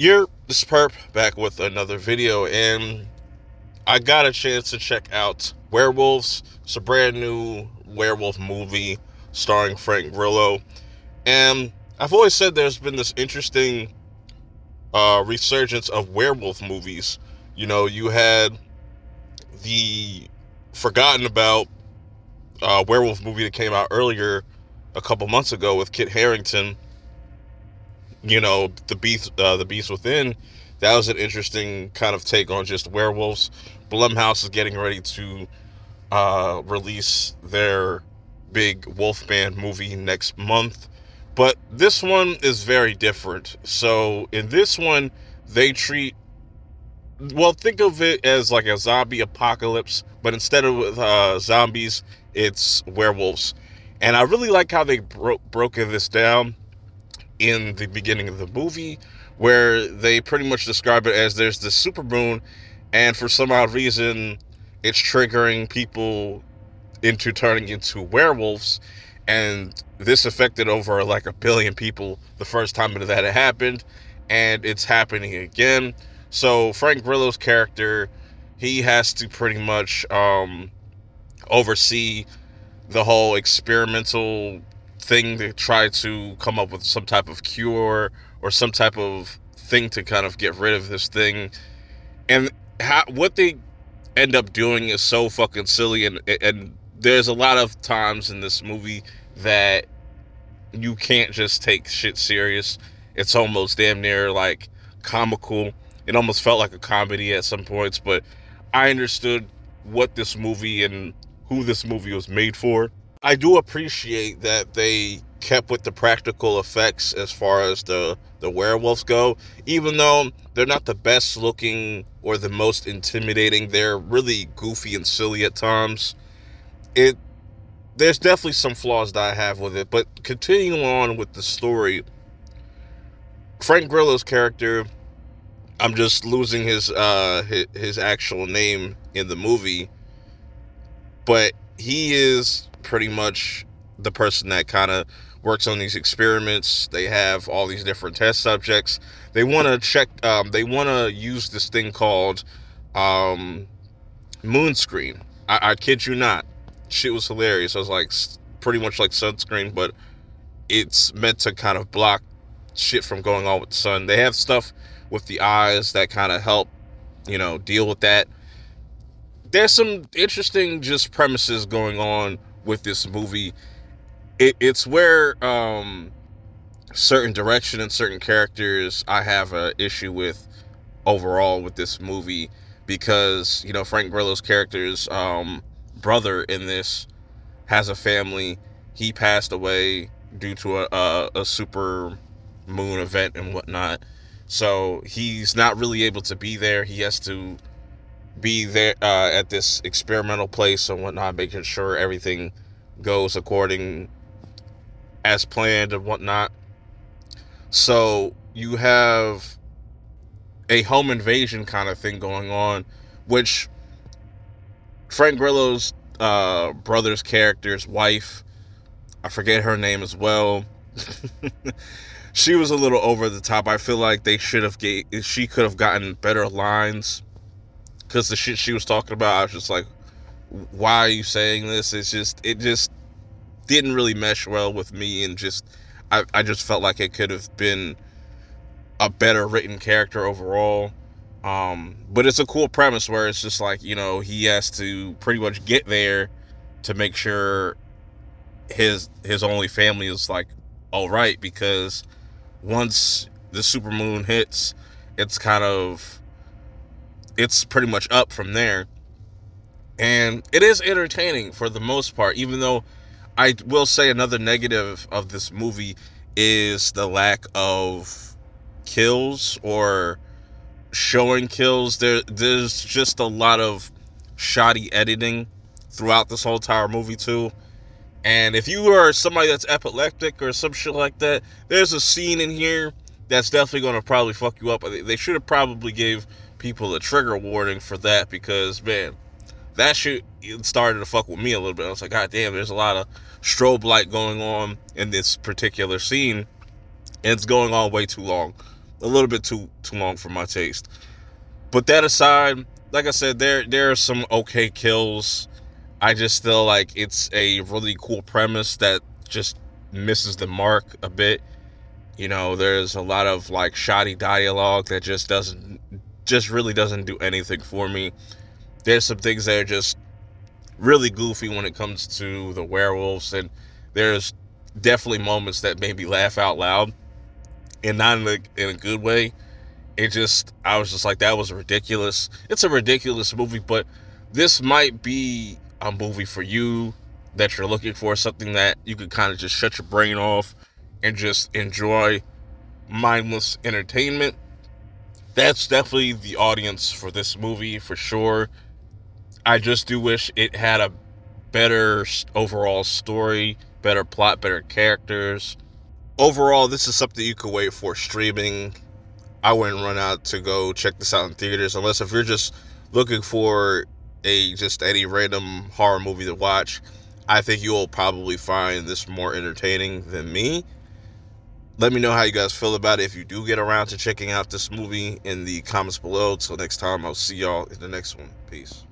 This Perp back with another video, and I got a chance to check out Werewolves. It's a brand new werewolf movie starring Frank Grillo, and I've always said there's been this interesting resurgence of werewolf movies. You had the forgotten about werewolf movie that came out earlier a couple months ago with Kit Harington. The Beast Within. That was an interesting kind of take on just werewolves. Blumhouse is getting ready to release their big Wolfman movie next month, but this one is very different. So in this one, they think of it as like a zombie apocalypse, but instead of zombies, it's werewolves. And I really like how they broken this down in the beginning of the movie, where they pretty much describe it as there's this supermoon, and for some odd reason, it's triggering people into turning into werewolves, and this affected over like 1 billion people the first time that it happened, and it's happening again. So Frank Grillo's character, he has to pretty much oversee the whole experimental thing to try to come up with some type of cure or some type of thing to kind of get rid of this thing. And what they end up doing is so fucking silly, and there's a lot of times in this movie that you can't just take shit serious. It's almost damn near like comical. It almost felt like a comedy at some points, but I understood what this movie and who this movie was made for. I do appreciate that they kept with the practical effects as far as the werewolves go, even though they're not the best looking or the most intimidating. They're really goofy and silly at times. There's definitely some flaws that I have with it, but continuing on with the story, Frank Grillo's character, I'm just losing his actual name in the movie, but he is pretty much the person that kind of works on these experiments. They have all these different test subjects. They want to check. They want to use this thing called moon screen. I kid you not. Shit was hilarious. I was like, pretty much like sunscreen, but it's meant to kind of block shit from going on with the sun. They have stuff with the eyes that kind of help, deal with that. There's some interesting just premises going on with this movie. It's where certain direction and certain characters I have a issue with overall with this movie, because Frank Grillo's character's brother in this has a family. He passed away due to a super moon event and whatnot, so he's not really able to be there. He has to be there at this experimental place and whatnot, making sure everything goes according as planned and whatnot. So you have a home invasion kind of thing going on, which Frank Grillo's brother's character's wife, I forget her name as well. She was a little over the top. I feel like she could have gotten better lines, because the shit she was talking about, I was just like, why are you saying this? It just didn't really mesh well with me, and I just felt like it could have been a better written character overall. But it's a cool premise where it's just like, he has to pretty much get there to make sure his only family is like all right, because once the supermoon hits, it's pretty much up from there. And it is entertaining for the most part, even though I will say another negative of this movie is the lack of kills or showing kills. There's just a lot of shoddy editing throughout this whole entire movie too. And if you are somebody that's epileptic or some shit like that, there's a scene in here that's definitely going to probably fuck you up. They should have probably gave people a trigger warning for that, because, man, that shit started to fuck with me a little bit. I was like, God damn, there's a lot of strobe light going on in this particular scene, and it's going on way too long. a little bit too long for my taste. But that aside, like I said, there are some okay kills. I just feel like it's a really cool premise that just misses the mark a bit. You know, there's a lot of like shoddy dialogue that just really doesn't do anything for me. There's some things that are just really goofy when it comes to the werewolves, and there's definitely moments that made me laugh out loud, and not in a good way. I was just like, that was ridiculous. It's a ridiculous movie, but this might be a movie for you that you're looking for, something that you could kind of just shut your brain off and just enjoy mindless entertainment. That's definitely the audience for this movie for sure. I just do wish it had a better overall story, better plot, better characters. Overall, this is something you could wait for streaming. I wouldn't run out to go check this out in theaters unless if you're just looking for just any random horror movie to watch. I think you'll probably find this more entertaining than me. Let me know how you guys feel about it if you do get around to checking out this movie in the comments below. Till next time, I'll see y'all in the next one. Peace.